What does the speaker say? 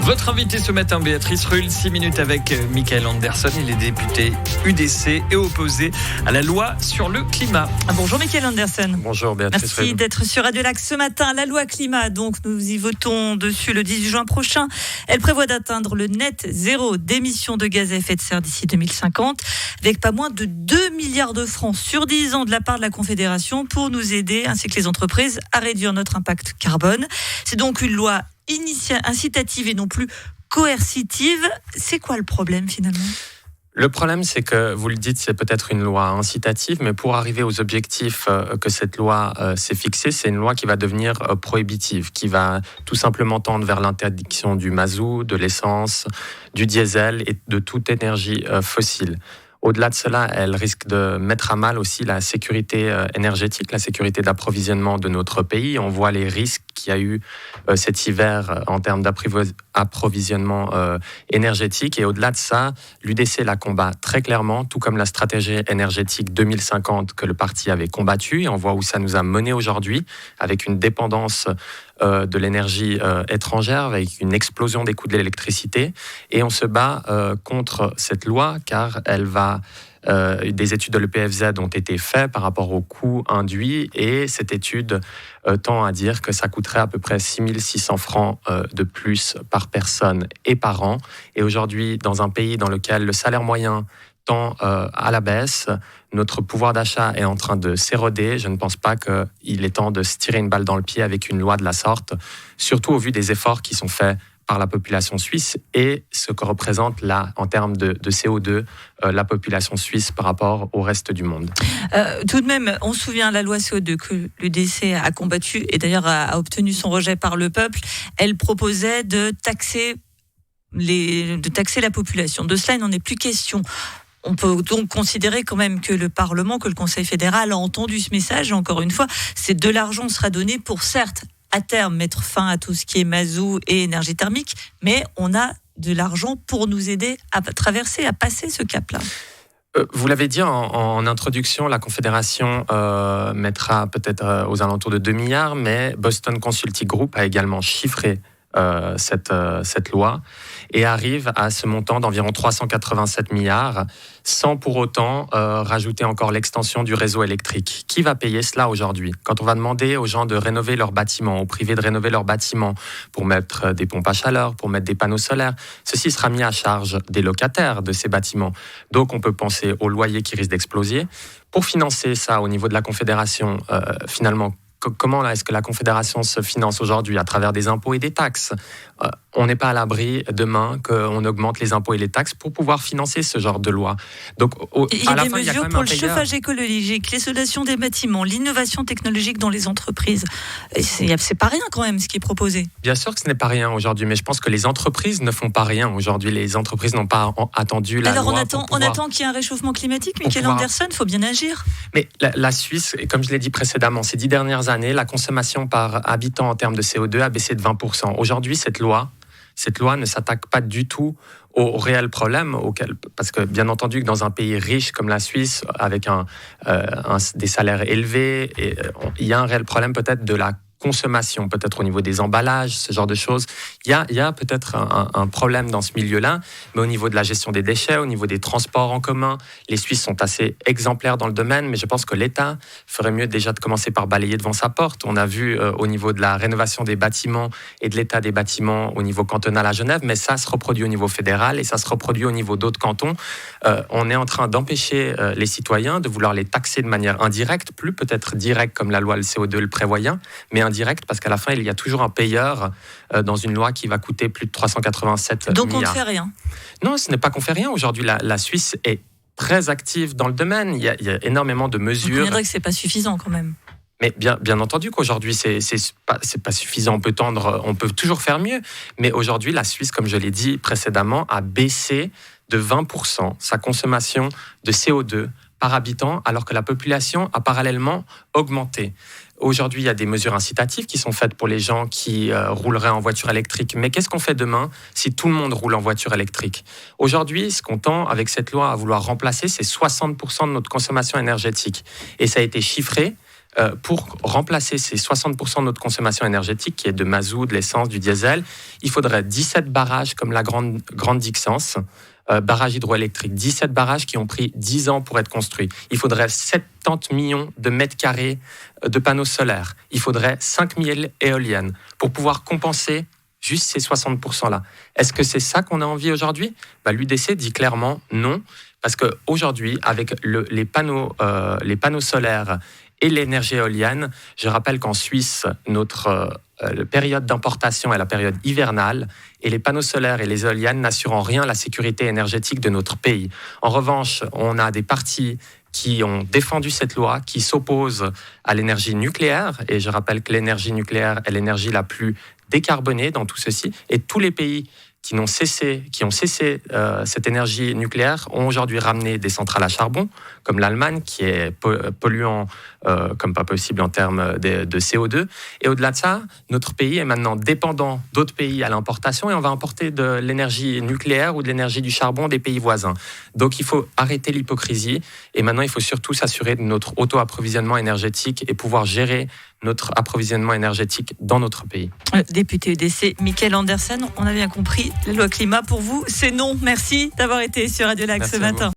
Votre invité ce matin, Béatrice Rulle, 6 minutes avec Michael Anderson. Il est député UDC et opposé à la loi sur le climat. Bonjour Michael Anderson. Bonjour Béatrice Rulle. Merci d'être sur Radio Lac ce matin. La loi climat, donc nous y votons dessus le 18 juin prochain. Elle prévoit d'atteindre le net zéro d'émissions de gaz à effet de serre d'ici 2050, avec pas moins de 2 milliards de francs sur 10 ans de la part de la Confédération pour nous aider, ainsi que les entreprises, à réduire notre impact carbone. C'est donc une loi incitative et non plus coercitive. C'est quoi le problème finalement ? Le problème, c'est que, vous le dites, c'est peut-être une loi incitative, mais pour arriver aux objectifs que cette loi s'est fixée, c'est une loi qui va devenir prohibitive, qui va tout simplement tendre vers l'interdiction du mazout, de l'essence, du diesel et de toute énergie fossile. Au-delà de cela, elle risque de mettre à mal aussi la sécurité énergétique, la sécurité d'approvisionnement de notre pays. On voit les risques qu'il y a eu cet hiver en termes d'approvisionnement énergétique. Et au-delà de ça, l'UDC la combat très clairement, tout comme la stratégie énergétique 2050 que le parti avait combattue. Et on voit où ça nous a mené aujourd'hui, avec une dépendance de l'énergie étrangère, avec une explosion des coûts de l'électricité. Et on se bat contre cette loi, car elle va... des études de l'EPFZ ont été faites par rapport aux coûts induits, et cette étude tend à dire que ça coûterait à peu près 6 600 francs de plus par personne et par an. Et aujourd'hui, dans un pays dans lequel le salaire moyen tend à la baisse, notre pouvoir d'achat est en train de s'éroder. Je ne pense pas qu'il est temps de se tirer une balle dans le pied avec une loi de la sorte, surtout au vu des efforts qui sont faits par la population suisse et ce que représente là, en termes de CO2, la population suisse par rapport au reste du monde. Tout de même, on se souvient la loi CO2 que l'UDC a combattue et d'ailleurs a obtenu son rejet par le peuple. Elle proposait de taxer la population. De cela, il n'en est plus question. On peut donc considérer quand même que le Parlement, que le Conseil fédéral a entendu ce message. Et encore une fois, c'est de l'argent sera donné pour, certes, à terme, mettre fin à tout ce qui est mazout et énergie thermique, mais on a de l'argent pour nous aider à traverser, à passer ce cap-là. Vous l'avez dit en introduction, la Confédération mettra peut-être aux alentours de 2 milliards, mais Boston Consulting Group a également chiffré cette loi et arrive à ce montant d'environ 387 milliards, sans pour autant rajouter encore l'extension du réseau électrique. Qui va payer cela aujourd'hui ? Quand on va demander aux gens de rénover leurs bâtiments, aux privés de rénover leurs bâtiments pour mettre des pompes à chaleur, pour mettre des panneaux solaires, ceci sera mis à charge des locataires de ces bâtiments. Donc on peut penser aux loyers qui risquent d'exploser. Pour financer ça au niveau de la Confédération, finalement, comment est-ce que la Confédération se finance aujourd'hui à travers des impôts et des taxes ? On n'est pas à l'abri demain qu'on augmente les impôts et les taxes pour pouvoir financer ce genre de loi. Donc, il y a des mesures pour le chauffage écologique, l'isolation des bâtiments, l'innovation technologique dans les entreprises. C'est pas rien quand même ce qui est proposé. Bien sûr que ce n'est pas rien aujourd'hui, mais je pense que les entreprises ne font pas rien aujourd'hui. Les entreprises n'ont pas attendu la loi. Alors on attend qu'il y ait un réchauffement climatique, Michael Anderson, il faut bien agir. Mais la Suisse, comme je l'ai dit précédemment, ces 10 dernières années, la consommation par habitant en termes de CO2 a baissé de 20%. Aujourd'hui, cette loi ne s'attaque pas du tout au réel problème, parce que bien entendu que dans un pays riche comme la Suisse, avec des salaires élevés, il y a un réel problème peut-être de la consommation, peut-être au niveau des emballages, ce genre de choses. Il y a peut-être un problème dans ce milieu-là, mais au niveau de la gestion des déchets, au niveau des transports en commun, les Suisses sont assez exemplaires dans le domaine, mais je pense que l'État ferait mieux déjà de commencer par balayer devant sa porte. On a vu au niveau de la rénovation des bâtiments et de l'état des bâtiments au niveau cantonal à Genève, mais ça se reproduit au niveau fédéral et ça se reproduit au niveau d'autres cantons. On est en train d'empêcher les citoyens de vouloir les taxer de manière indirecte, plus peut-être directe comme la loi le CO2 le prévoyait, mais indirect, parce qu'à la fin, il y a toujours un payeur dans une loi qui va coûter plus de 387 milliards. Donc on ne fait rien ? Non, ce n'est pas qu'on fait rien. Aujourd'hui, la Suisse est très active dans le domaine. Il y a énormément de mesures. On dirait que ce n'est pas suffisant quand même. Mais bien entendu qu'aujourd'hui, c'est pas suffisant. On peut toujours faire mieux. Mais aujourd'hui, la Suisse, comme je l'ai dit précédemment, a baissé de 20% sa consommation de CO2 par habitant, alors que la population a parallèlement augmenté. Aujourd'hui, il y a des mesures incitatives qui sont faites pour les gens qui rouleraient en voiture électrique. Mais qu'est-ce qu'on fait demain si tout le monde roule en voiture électrique ? Aujourd'hui, ce qu'on tend avec cette loi à vouloir remplacer, c'est 60% de notre consommation énergétique. Et ça a été chiffré pour remplacer ces 60% de notre consommation énergétique, qui est de mazout, de l'essence, du diesel, il faudrait 17 barrages comme la Grande Dixence, barrages hydroélectriques, 17 barrages qui ont pris 10 ans pour être construits. Il faudrait 70 millions de mètres carrés de panneaux solaires. Il faudrait 5000 éoliennes pour pouvoir compenser juste ces 60%-là. Est-ce que c'est ça qu'on a envie aujourd'hui ? L'UDC dit clairement non, parce qu'aujourd'hui, avec les panneaux solaires et l'énergie éolienne, je rappelle qu'en Suisse, notre période d'importation est la période hivernale, et les panneaux solaires et les éoliennes n'assurent en rien la sécurité énergétique de notre pays. En revanche, on a des partis qui ont défendu cette loi, qui s'opposent à l'énergie nucléaire, et je rappelle que l'énergie nucléaire est l'énergie la plus décarbonée dans tout ceci, et tous les pays qui ont cessé cette énergie nucléaire ont aujourd'hui ramené des centrales à charbon, comme l'Allemagne, qui est polluant comme pas possible en termes de CO2. Et au-delà de ça, notre pays est maintenant dépendant d'autres pays à l'importation, et on va importer de l'énergie nucléaire ou de l'énergie du charbon des pays voisins. Donc il faut arrêter l'hypocrisie, et maintenant il faut surtout s'assurer de notre auto-approvisionnement énergétique et pouvoir gérer notre approvisionnement énergétique dans notre pays. Député UDC, Mikael Andersen, on a bien compris, la loi climat pour vous, c'est non. Merci d'avoir été sur Radio Lac ce matin.